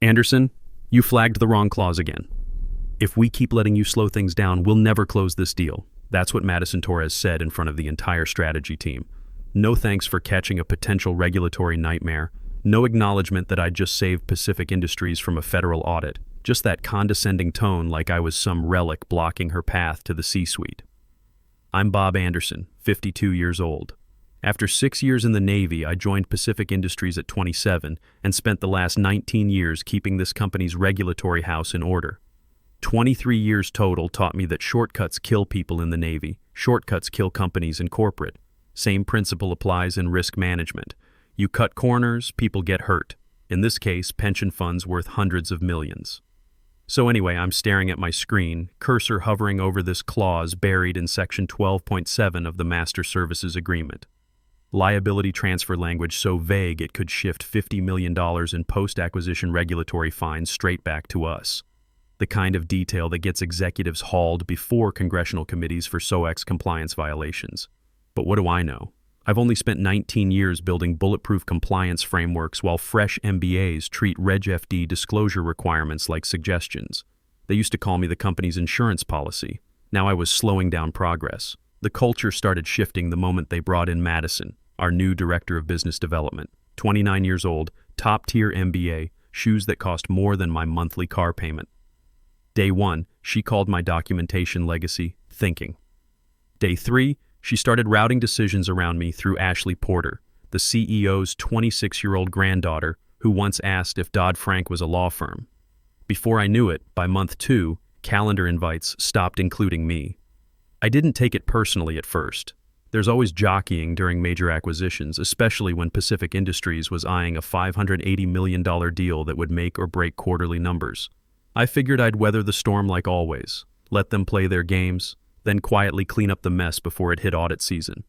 Anderson, you flagged the wrong clause again. If we keep letting you slow things down, we'll never close this deal. That's what Madison Torres said in front of the entire strategy team. No thanks for catching a potential regulatory nightmare. No acknowledgement that I'd just saved Pacific Industries from a federal audit. Just that condescending tone like I was some relic blocking her path to the C-suite. I'm Bob Anderson, 52 years old. After 6 years in the Navy, I joined Pacific Industries at 27 and spent the last 19 years keeping this company's regulatory house in order. 23 years total taught me that shortcuts kill people in the Navy, shortcuts kill companies in corporate. Same principle applies in risk management. You cut corners, people get hurt. In this case, pension funds worth hundreds of millions. So anyway, I'm staring at my screen, cursor hovering over this clause buried in Section 12.7 of the Master Services Agreement. Liability transfer language so vague it could shift $50 million in post-acquisition regulatory fines straight back to us. The kind of detail that gets executives hauled before congressional committees for SOX compliance violations. But what do I know? I've only spent 19 years building bulletproof compliance frameworks while fresh MBAs treat Reg FD disclosure requirements like suggestions. They used to call me the company's insurance policy. Now I was slowing down progress. The culture started shifting the moment they brought in Madison, our new director of business development. 29 years old, top-tier MBA, shoes that cost more than my monthly car payment. Day 1, she called my documentation legacy thinking. Day 3, she started routing decisions around me through Ashley Porter, the CEO's 26-year-old granddaughter who once asked if Dodd-Frank was a law firm. Before I knew it, by month 2, calendar invites stopped including me. I didn't take it personally at first. There's always jockeying during major acquisitions, especially when Pacific Industries was eyeing a $580 million deal that would make or break quarterly numbers. I figured I'd weather the storm like always, let them play their games, then quietly clean up the mess before it hit audit season.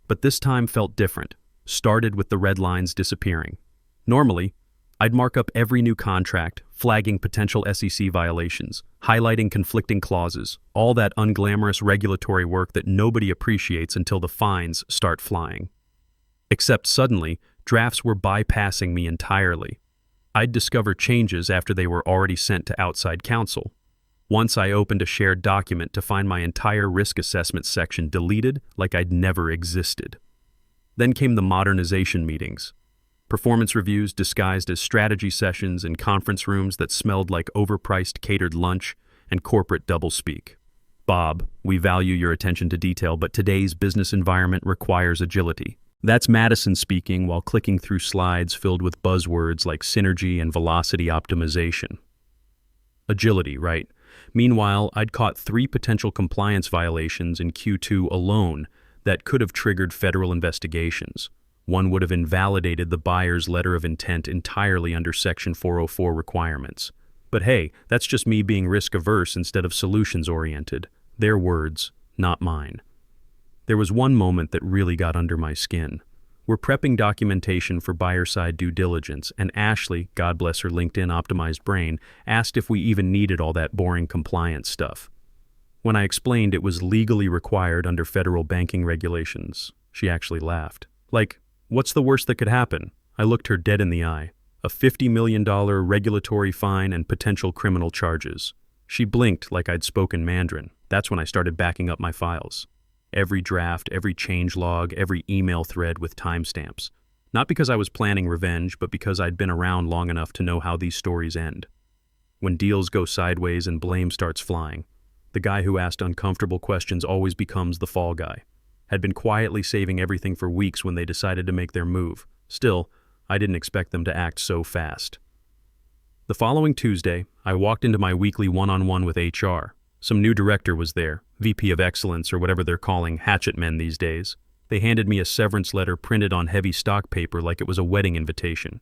But this time felt different, started with the red lines disappearing. Normally, I'd mark up every new contract, flagging potential SEC violations, highlighting conflicting clauses, all that unglamorous regulatory work that nobody appreciates until the fines start flying. Except suddenly, drafts were bypassing me entirely. I'd discover changes after they were already sent to outside counsel. Once I opened a shared document to find my entire risk assessment section deleted like I'd never existed. Then came the modernization meetings. Performance reviews disguised as strategy sessions in conference rooms that smelled like overpriced catered lunch and corporate doublespeak. Bob, we value your attention to detail, but today's business environment requires agility. That's Madison speaking while clicking through slides filled with buzzwords like synergy and velocity optimization. Agility, right? Meanwhile, I'd caught 3 potential compliance violations in Q2 alone that could have triggered federal investigations. One would have invalidated the buyer's letter of intent entirely under Section 404 requirements. But hey, that's just me being risk-averse instead of solutions-oriented. Their words, not mine. There was one moment that really got under my skin. We're prepping documentation for buyer-side due diligence, and Ashley, God bless her LinkedIn-optimized brain, asked if we even needed all that boring compliance stuff. When I explained it was legally required under federal banking regulations, she actually laughed. Like, what's the worst that could happen? I looked her dead in the eye. A $50 million regulatory fine and potential criminal charges. She blinked like I'd spoken Mandarin. That's when I started backing up my files. Every draft, every change log, every email thread with timestamps. Not because I was planning revenge, but because I'd been around long enough to know how these stories end. When deals go sideways and blame starts flying, the guy who asked uncomfortable questions always becomes the fall guy. Had been quietly saving everything for weeks when they decided to make their move. Still, I didn't expect them to act so fast. The following Tuesday, I walked into my weekly one-on-one with HR. Some new director was there, VP of Excellence or whatever they're calling hatchet men these days. They handed me a severance letter printed on heavy stock paper like it was a wedding invitation.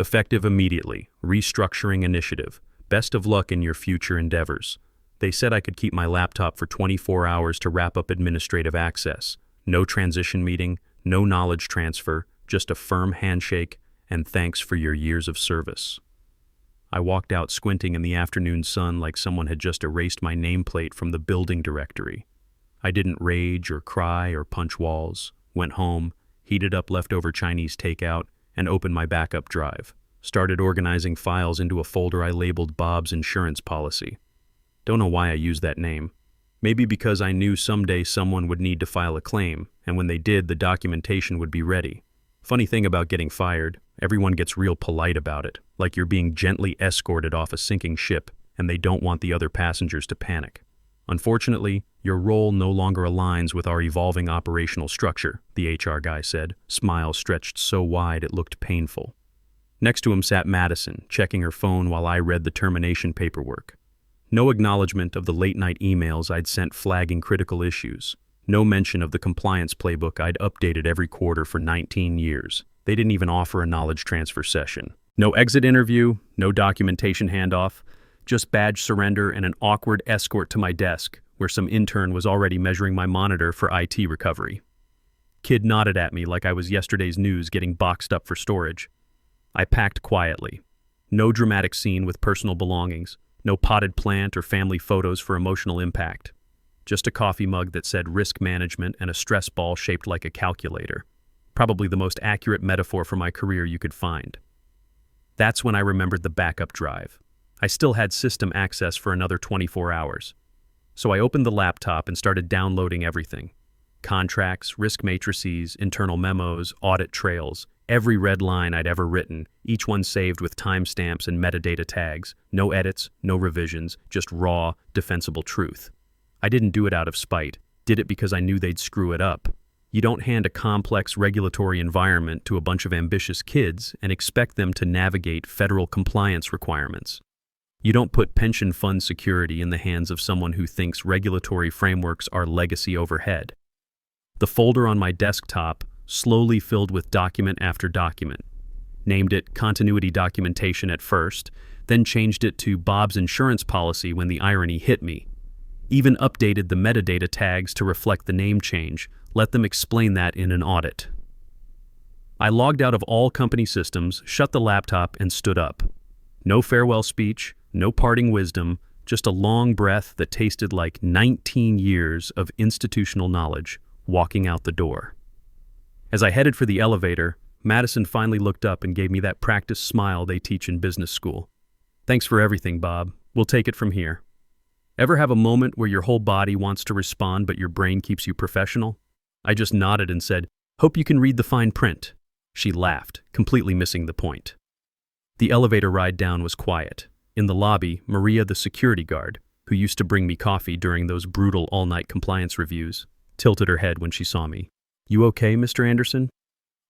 Effective immediately, restructuring initiative. Best of luck in your future endeavors. They said I could keep my laptop for 24 hours to wrap up administrative access. No transition meeting, no knowledge transfer, just a firm handshake and thanks for your years of service. I walked out squinting in the afternoon sun like someone had just erased my nameplate from the building directory. I didn't rage or cry or punch walls, went home, heated up leftover Chinese takeout, and opened my backup drive. Started organizing files into a folder I labeled Bob's insurance policy. Don't know why I used that name. Maybe because I knew someday someone would need to file a claim, and when they did, the documentation would be ready. Funny thing about getting fired, everyone gets real polite about it, like you're being gently escorted off a sinking ship, and they don't want the other passengers to panic. Unfortunately, your role no longer aligns with our evolving operational structure, the HR guy said, smile stretched so wide it looked painful. Next to him sat Madison, checking her phone while I read the termination paperwork. No acknowledgement of the late-night emails I'd sent flagging critical issues. No mention of the compliance playbook I'd updated every quarter for 19 years. They didn't even offer a knowledge transfer session. No exit interview, no documentation handoff, just badge surrender and an awkward escort to my desk, where some intern was already measuring my monitor for IT recovery. Kid nodded at me like I was yesterday's news getting boxed up for storage. I packed quietly. No dramatic scene with personal belongings. No potted plant or family photos for emotional impact. Just a coffee mug that said risk management and a stress ball shaped like a calculator. Probably the most accurate metaphor for my career you could find. That's when I remembered the backup drive. I still had system access for another 24 hours. So I opened the laptop and started downloading everything. Contracts, risk matrices, internal memos, audit trails, every red line I'd ever written, each one saved with timestamps and metadata tags. No edits, no revisions, just raw, defensible truth. I didn't do it out of spite, did it because I knew they'd screw it up. You don't hand a complex regulatory environment to a bunch of ambitious kids and expect them to navigate federal compliance requirements. You don't put pension fund security in the hands of someone who thinks regulatory frameworks are legacy overhead. The folder on my desktop slowly filled with document after document. Named it continuity documentation at first, then changed it to Bob's insurance policy when the irony hit me. Even updated the metadata tags to reflect the name change, let them explain that in an audit. I logged out of all company systems, shut the laptop, and stood up. No farewell speech, no parting wisdom, just a long breath that tasted like 19 years of institutional knowledge walking out the door. As I headed for the elevator, Madison finally looked up and gave me that practice smile they teach in business school. Thanks for everything, Bob. We'll take it from here. Ever have a moment where your whole body wants to respond but your brain keeps you professional? I just nodded and said, "Hope you can read the fine print." She laughed, completely missing the point. The elevator ride down was quiet. In the lobby, Maria, the security guard, who used to bring me coffee during those brutal all-night compliance reviews, tilted her head when she saw me. "You okay, Mr. Anderson?"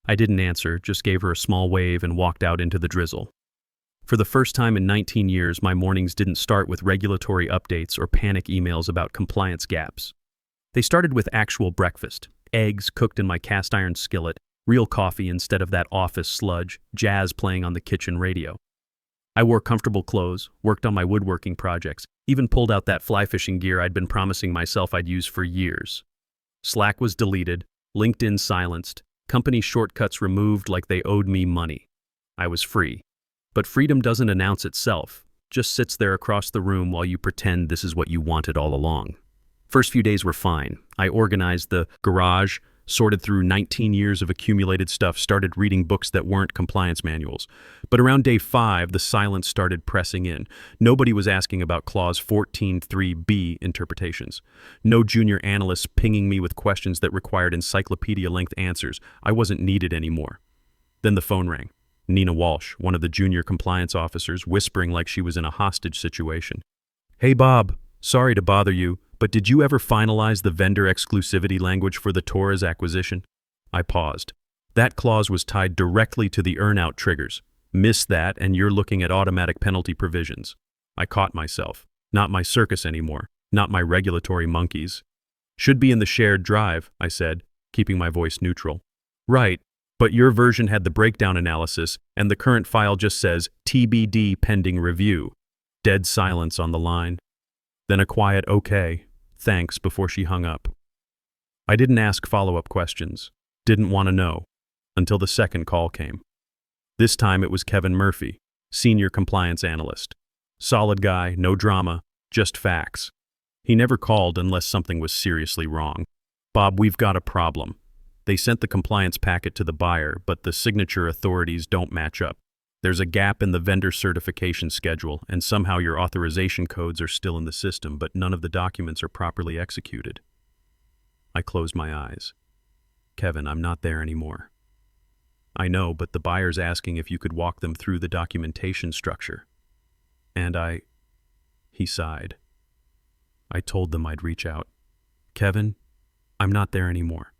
I didn't answer, just gave her a small wave and walked out into the drizzle. For the first time in 19 years, my mornings didn't start with regulatory updates or panic emails about compliance gaps. They started with actual breakfast, eggs cooked in my cast-iron skillet, real coffee instead of that office sludge, jazz playing on the kitchen radio. I wore comfortable clothes, worked on my woodworking projects, even pulled out that fly fishing gear I'd been promising myself I'd use for years. Slack was deleted, LinkedIn silenced, company shortcuts removed like they owed me money. I was free. But freedom doesn't announce itself, just sits there across the room while you pretend this is what you wanted all along. First few days were fine. I organized the garage, sorted through 19 years of accumulated stuff, started reading books that weren't compliance manuals. But around day 5, the silence started pressing in. Nobody was asking about Clause 14.3b interpretations. No junior analysts pinging me with questions that required encyclopedia-length answers. I wasn't needed anymore. Then the phone rang. Nina Walsh, one of the junior compliance officers, whispering like she was in a hostage situation. "Hey Bob, sorry to bother you, but did you ever finalize the vendor exclusivity language for the Torres acquisition?" I paused. That clause was tied directly to the earn-out triggers. Miss that and you're looking at automatic penalty provisions. I caught myself. Not my circus anymore. Not my regulatory monkeys. "Should be in the shared drive," I said, keeping my voice neutral. "Right. But your version had the breakdown analysis, and the current file just says TBD pending review." Dead silence on the line. Then a quiet "okay, thanks" before she hung up. I didn't ask follow-up questions. Didn't want to know. Until the second call came. This time it was Kevin Murphy, senior compliance analyst. Solid guy, no drama, just facts. He never called unless something was seriously wrong. "Bob, we've got a problem. They sent the compliance packet to the buyer, but the signature authorities don't match up. There's a gap in the vendor certification schedule, and somehow your authorization codes are still in the system, but none of the documents are properly executed. I closed my eyes. Kevin, I'm not there anymore. I know, but the buyer's asking if you could walk them through the documentation structure. He sighed. I told them I'd reach out. Kevin, I'm not there anymore,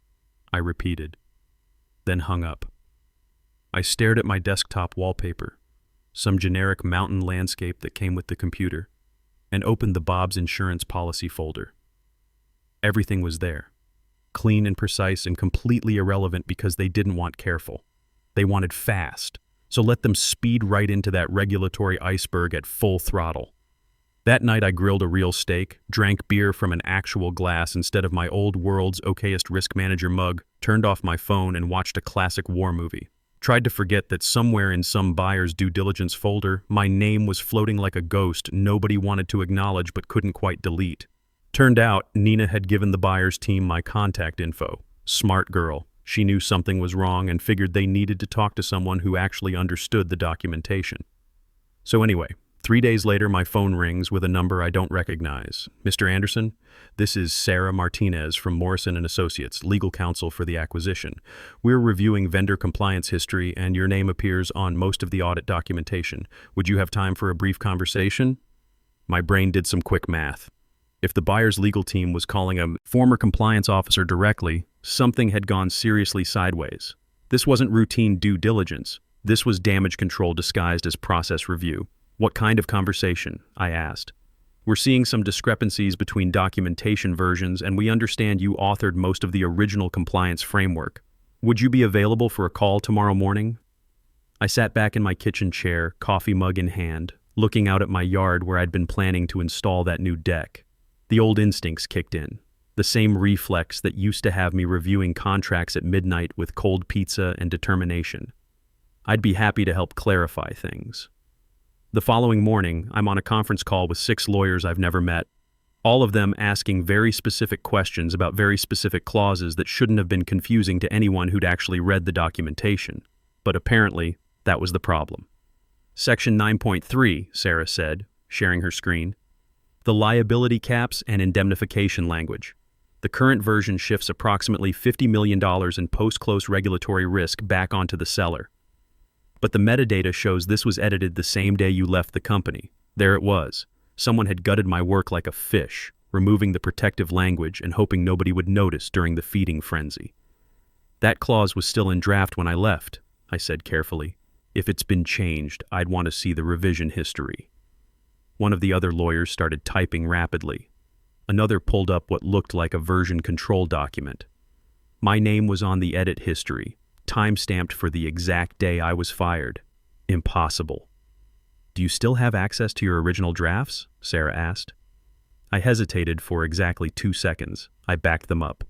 I repeated, then hung up. I stared at my desktop wallpaper, some generic mountain landscape that came with the computer, and opened the Bob's insurance policy folder. Everything was there, clean and precise and completely irrelevant because they didn't want careful. They wanted fast, so let them speed right into that regulatory iceberg at full throttle. That night I grilled a real steak, drank beer from an actual glass instead of my old world's okayest risk manager mug, turned off my phone and watched a classic war movie. Tried to forget that somewhere in some buyer's due diligence folder, my name was floating like a ghost nobody wanted to acknowledge but couldn't quite delete. Turned out, Nina had given the buyer's team my contact info. Smart girl. She knew something was wrong and figured they needed to talk to someone who actually understood the documentation. So anyway, 3 days later, my phone rings with a number I don't recognize. Mr. Anderson, this is Sarah Martinez from Morrison & Associates, legal counsel for the acquisition. We're reviewing vendor compliance history, and your name appears on most of the audit documentation. Would you have time for a brief conversation? My brain did some quick math. If the buyer's legal team was calling a former compliance officer directly, something had gone seriously sideways. This wasn't routine due diligence. This was damage control disguised as process review. What kind of conversation? I asked. We're seeing some discrepancies between documentation versions, and we understand you authored most of the original compliance framework. Would you be available for a call tomorrow morning? I sat back in my kitchen chair, coffee mug in hand, looking out at my yard where I'd been planning to install that new deck. The old instincts kicked in. The same reflex that used to have me reviewing contracts at midnight with cold pizza and determination. I'd be happy to help clarify things. The following morning, I'm on a conference call with 6 lawyers I've never met, all of them asking very specific questions about very specific clauses that shouldn't have been confusing to anyone who'd actually read the documentation. But apparently, that was the problem. Section 9.3, Sarah said, sharing her screen. The liability caps and indemnification language. The current version shifts approximately $50 million in post-close regulatory risk back onto the seller. But the metadata shows this was edited the same day you left the company. There it was. Someone had gutted my work like a fish, removing the protective language and hoping nobody would notice during the feeding frenzy. That clause was still in draft when I left, I said carefully. If it's been changed, I'd want to see the revision history. One of the other lawyers started typing rapidly. Another pulled up what looked like a version control document. My name was on the edit history, time-stamped for the exact day I was fired. Impossible. Do you still have access to your original drafts? Sarah asked. I hesitated for exactly 2 seconds. I backed them up.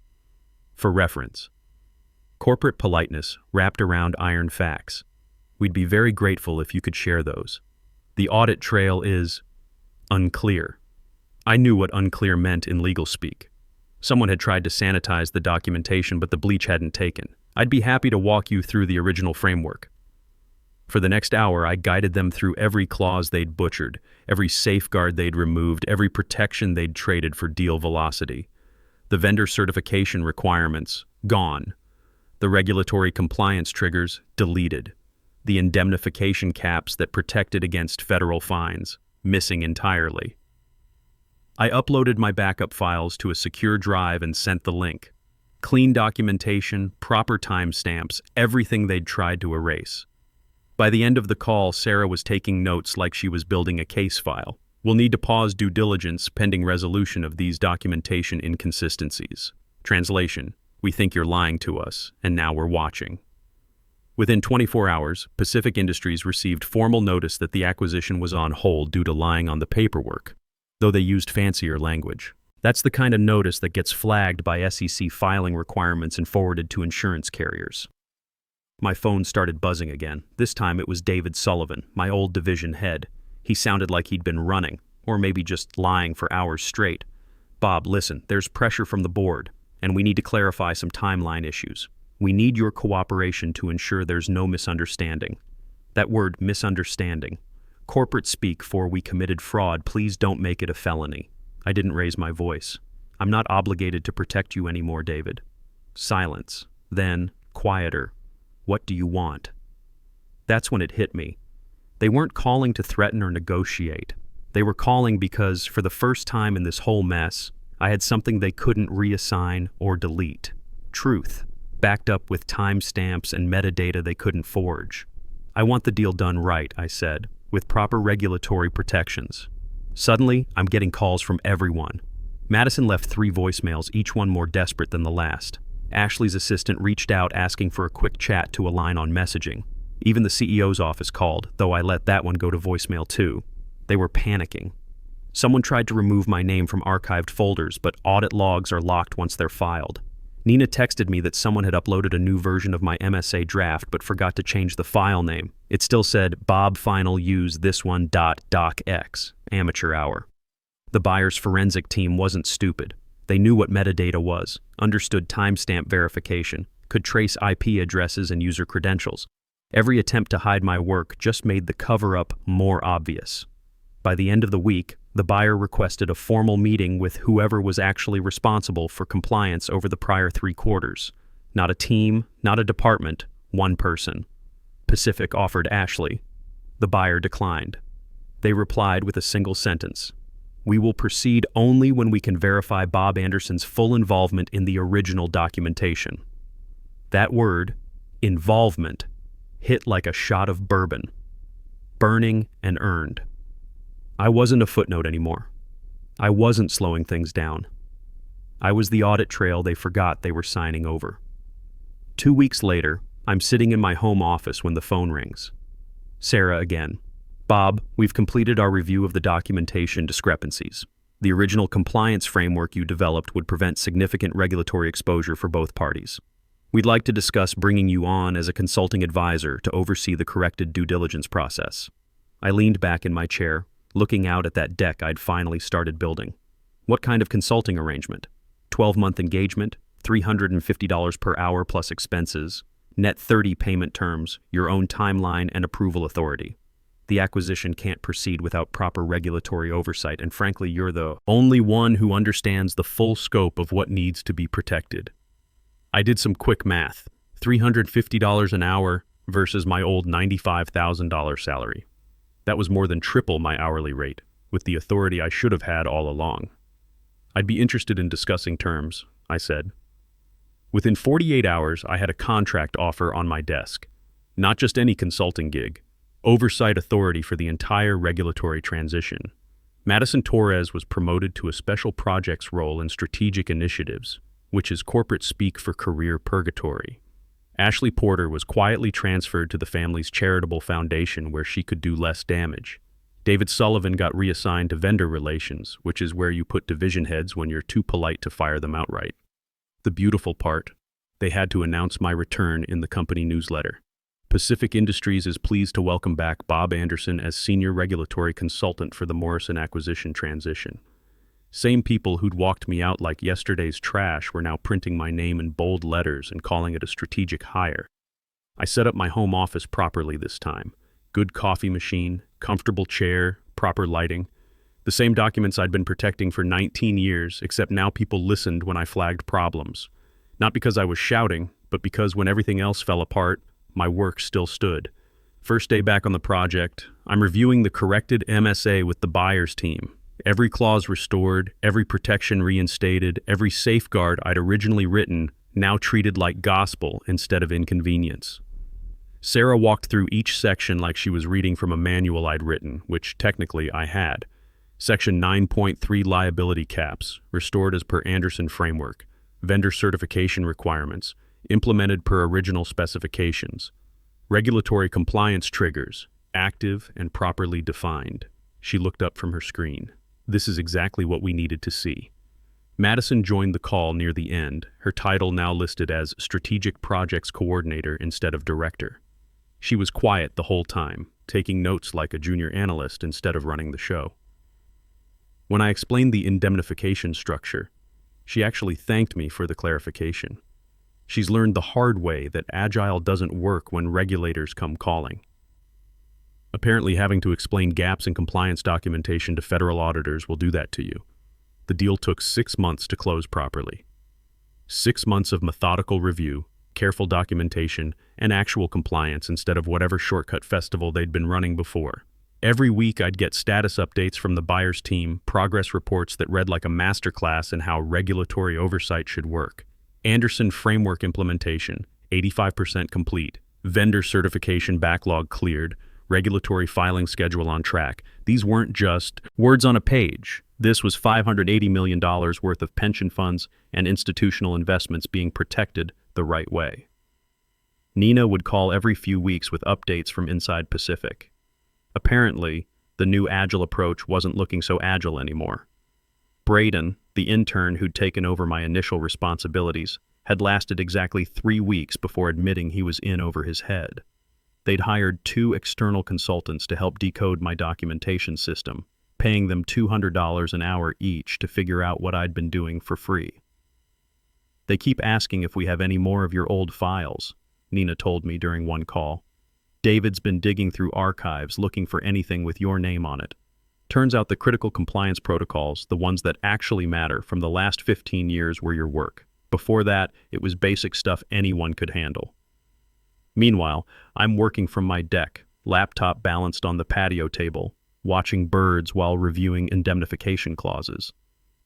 For reference. Corporate politeness wrapped around iron facts. We'd be very grateful if you could share those. The audit trail is unclear. I knew what unclear meant in legal speak. Someone had tried to sanitize the documentation, but the bleach hadn't taken. I'd be happy to walk you through the original framework. For the next hour, I guided them through every clause they'd butchered, every safeguard they'd removed, every protection they'd traded for deal velocity. The vendor certification requirements, gone. The regulatory compliance triggers, deleted. The indemnification caps that protected against federal fines, missing entirely. I uploaded my backup files to a secure drive and sent the link. Clean documentation, proper timestamps, everything they'd tried to erase. By the end of the call, Sarah was taking notes like she was building a case file. We'll need to pause due diligence pending resolution of these documentation inconsistencies. Translation: we think you're lying to us, and now we're watching. Within 24 hours, Pacific Industries received formal notice that the acquisition was on hold due to lying on the paperwork, though they used fancier language. That's the kind of notice that gets flagged by SEC filing requirements and forwarded to insurance carriers. My phone started buzzing again. This time it was David Sullivan, my old division head. He sounded like he'd been running, or maybe just lying for hours straight. Bob, listen, there's pressure from the board, and we need to clarify some timeline issues. We need your cooperation to ensure there's no misunderstanding. That word, misunderstanding. Corporate speak for we committed fraud, please don't make it a felony. I didn't raise my voice. I'm not obligated to protect you anymore, David. Silence. Then, quieter. What do you want? That's when it hit me. They weren't calling to threaten or negotiate. They were calling because, for the first time in this whole mess, I had something they couldn't reassign or delete. Truth, backed up with timestamps and metadata they couldn't forge. I want the deal done right, I said, with proper regulatory protections. Suddenly, I'm getting calls from everyone. Madison left 3 voicemails, each one more desperate than the last. Ashley's assistant reached out asking for a quick chat to align on messaging. Even the CEO's office called, though I let that one go to voicemail too. They were panicking. Someone tried to remove my name from archived folders, but audit logs are locked once they're filed. Nina texted me that someone had uploaded a new version of my MSA draft but forgot to change the file name. It still said Bob Final use this one .docx, amateur hour. The buyer's forensic team wasn't stupid. They knew what metadata was, understood timestamp verification, could trace IP addresses and user credentials. Every attempt to hide my work just made the cover-up more obvious. By the end of the week, the buyer requested a formal meeting with whoever was actually responsible for compliance over the prior 3 quarters. Not a team, not a department, one person. Pacific offered Ashley. The buyer declined. They replied with a single sentence. We will proceed only when we can verify Bob Anderson's full involvement in the original documentation. That word, involvement, hit like a shot of bourbon. Burning and earned. I wasn't a footnote anymore. I wasn't slowing things down. I was the audit trail they forgot they were signing over. 2 weeks later, I'm sitting in my home office when the phone rings. Sarah again. Bob, we've completed our review of the documentation discrepancies. The original compliance framework you developed would prevent significant regulatory exposure for both parties. We'd like to discuss bringing you on as a consulting advisor to oversee the corrected due diligence process. I leaned back in my chair, looking out at that deck I'd finally started building. What kind of consulting arrangement? 12-month engagement, $350 per hour plus expenses, net 30 payment terms, your own timeline and approval authority. The acquisition can't proceed without proper regulatory oversight, and frankly, you're the only one who understands the full scope of what needs to be protected. I did some quick math. $350 an hour versus my old $95,000 salary. That was more than triple my hourly rate, with the authority I should have had all along. I'd be interested in discussing terms, I said. Within 48 hours, I had a contract offer on my desk. Not just any consulting gig. Oversight authority for the entire regulatory transition. Madison Torres was promoted to a special projects role in strategic initiatives, which is corporate speak for career purgatory. Ashley Porter was quietly transferred to the family's charitable foundation where she could do less damage. David Sullivan got reassigned to vendor relations, which is where you put division heads when you're too polite to fire them outright. The beautiful part, they had to announce my return in the company newsletter. Pacific Industries is pleased to welcome back Bob Anderson as Senior Regulatory Consultant for the Morrison acquisition transition. Same people who'd walked me out like yesterday's trash were now printing my name in bold letters and calling it a strategic hire. I set up my home office properly this time. Good coffee machine, comfortable chair, proper lighting. The same documents I'd been protecting for 19 years, except now people listened when I flagged problems. Not because I was shouting, but because when everything else fell apart, my work still stood. First day back on the project, I'm reviewing the corrected MSA with the buyer's team. Every clause restored, every protection reinstated, every safeguard I'd originally written now treated like gospel instead of inconvenience. Sarah walked through each section like she was reading from a manual I'd written, which technically I had. Section 9.3 Liability caps, restored as per Anderson framework. Vendor certification requirements, implemented per original specifications. Regulatory compliance triggers, active and properly defined. She looked up from her screen. This is exactly what we needed to see. Madison joined the call near the end, her title now listed as Strategic Projects Coordinator instead of Director. She was quiet the whole time, taking notes like a junior analyst instead of running the show. When I explained the indemnification structure, she actually thanked me for the clarification. She's learned the hard way that Agile doesn't work when regulators come calling. Apparently, having to explain gaps in compliance documentation to federal auditors will do that to you. The deal took 6 months to close properly. 6 months of methodical review, careful documentation, and actual compliance instead of whatever shortcut festival they'd been running before. Every week I'd get status updates from the buyer's team, progress reports that read like a masterclass in how regulatory oversight should work. Anderson framework implementation, 85% complete. Vendor certification backlog cleared. Regulatory filing schedule on track. These weren't just words on a page. This was $580 million worth of pension funds and institutional investments being protected the right way. Nina would call every few weeks with updates from inside Pacific. Apparently, the new agile approach wasn't looking so agile anymore. Braden, the intern who'd taken over my initial responsibilities, had lasted exactly 3 weeks before admitting he was in over his head. They'd hired 2 external consultants to help decode my documentation system, paying them $200 an hour each to figure out what I'd been doing for free. They keep asking if we have any more of your old files, Nina told me during one call. David's been digging through archives looking for anything with your name on it. Turns out the critical compliance protocols, the ones that actually matter from the last 15 years, were your work. Before that, it was basic stuff anyone could handle. Meanwhile, I'm working from my deck, laptop balanced on the patio table, watching birds while reviewing indemnification clauses.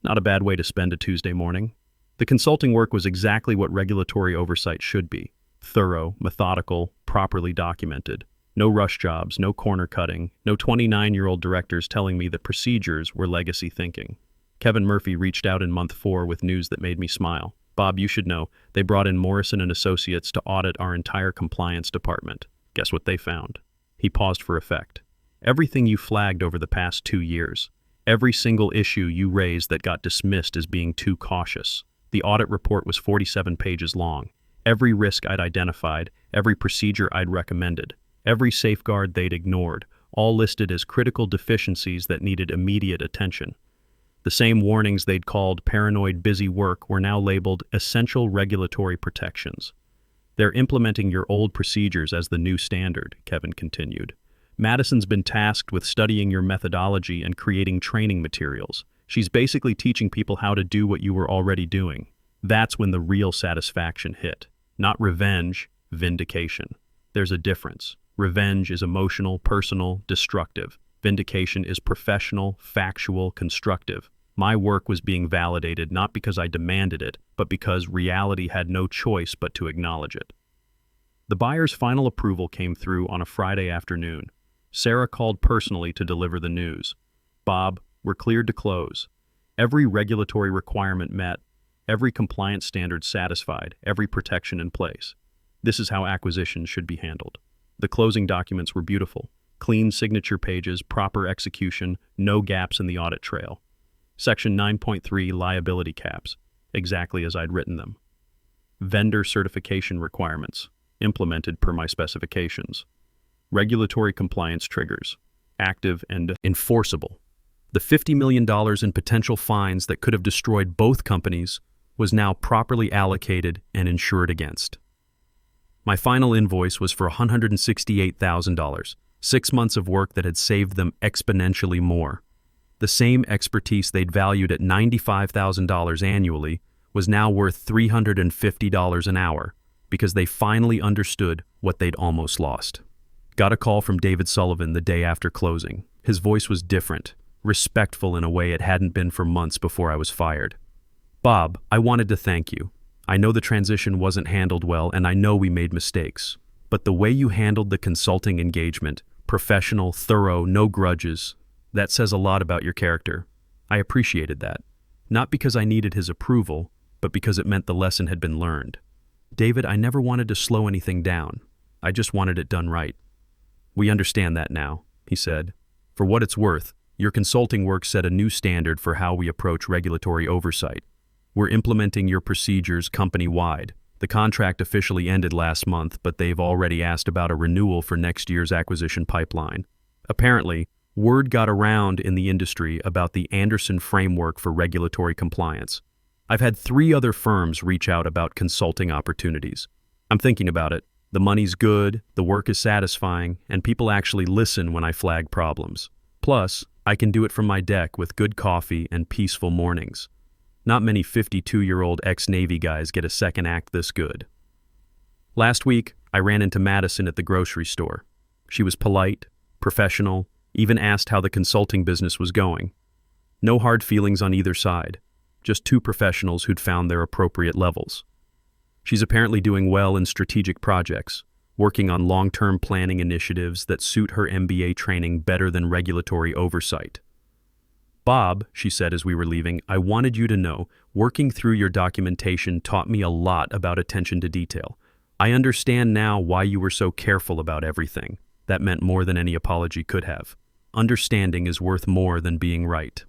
Not a bad way to spend a Tuesday morning. The consulting work was exactly what regulatory oversight should be. Thorough, methodical, properly documented. No rush jobs, no corner cutting, no 29-year-old directors telling me that procedures were legacy thinking. Kevin Murphy reached out in month 4 with news that made me smile. Bob, you should know, they brought in Morrison & Associates to audit our entire compliance department. Guess what they found? He paused for effect. Everything you flagged over the past 2 years. Every single issue you raised that got dismissed as being too cautious. The audit report was 47 pages long. Every risk I'd identified, every procedure I'd recommended, every safeguard they'd ignored, all listed as critical deficiencies that needed immediate attention. The same warnings they'd called paranoid busy work were now labeled essential regulatory protections. They're implementing your old procedures as the new standard, Kevin continued. Madison's been tasked with studying your methodology and creating training materials. She's basically teaching people how to do what you were already doing. That's when the real satisfaction hit. Not revenge, vindication. There's a difference. Revenge is emotional, personal, destructive. Vindication is professional, factual, constructive. My work was being validated not because I demanded it, but because reality had no choice but to acknowledge it. The buyer's final approval came through on a Friday afternoon. Sarah called personally to deliver the news. Bob, we're cleared to close. Every regulatory requirement met, every compliance standard satisfied, every protection in place. This is how acquisitions should be handled. The closing documents were beautiful. Clean signature pages, proper execution, no gaps in the audit trail. Section 9.3 liability caps, exactly as I'd written them. Vendor certification requirements, implemented per my specifications. Regulatory compliance triggers, active and enforceable. The $50 million in potential fines that could have destroyed both companies was now properly allocated and insured against. My final invoice was for $168,000, 6 months of work that had saved them exponentially more. The same expertise they'd valued at $95,000 annually was now worth $350 an hour because they finally understood what they'd almost lost. Got a call from David Sullivan the day after closing. His voice was different, respectful in a way it hadn't been for months before I was fired. Bob, I wanted to thank you. I know the transition wasn't handled well and I know we made mistakes. But the way you handled the consulting engagement, professional, thorough, no grudges, that says a lot about your character. I appreciated that. Not because I needed his approval, but because it meant the lesson had been learned. David, I never wanted to slow anything down. I just wanted it done right. We understand that now, he said. For what it's worth, your consulting work set a new standard for how we approach regulatory oversight. We're implementing your procedures company-wide. The contract officially ended last month, but they've already asked about a renewal for next year's acquisition pipeline. Apparently, word got around in the industry about the Anderson framework for regulatory compliance. I've had 3 other firms reach out about consulting opportunities. I'm thinking about it. The money's good, the work is satisfying, and people actually listen when I flag problems. Plus, I can do it from my deck with good coffee and peaceful mornings. Not many 52-year-old ex-Navy guys get a second act this good. Last week, I ran into Madison at the grocery store. She was polite, professional, even asked how the consulting business was going. No hard feelings on either side, just two professionals who'd found their appropriate levels. She's apparently doing well in strategic projects, working on long-term planning initiatives that suit her MBA training better than regulatory oversight. "Bob," she said as we were leaving, "I wanted you to know, working through your documentation taught me a lot about attention to detail. I understand now why you were so careful about everything. That meant more than any apology could have. Understanding is worth more than being right."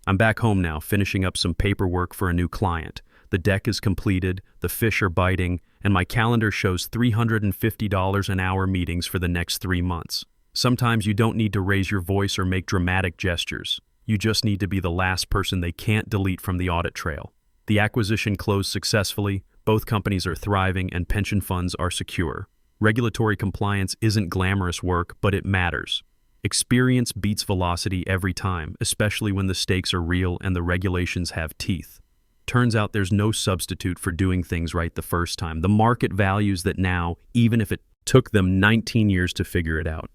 I'm back home now, finishing up some paperwork for a new client. The deck is completed, the fish are biting, and my calendar shows $350 an hour meetings for the next 3 months. Sometimes you don't need to raise your voice or make dramatic gestures. You just need to be the last person they can't delete from the audit trail. The acquisition closed successfully, both companies are thriving, and pension funds are secure. Regulatory compliance isn't glamorous work, but it matters. Experience beats velocity every time, especially when the stakes are real and the regulations have teeth. Turns out there's no substitute for doing things right the first time. The market values that now, even if it took them 19 years to figure it out.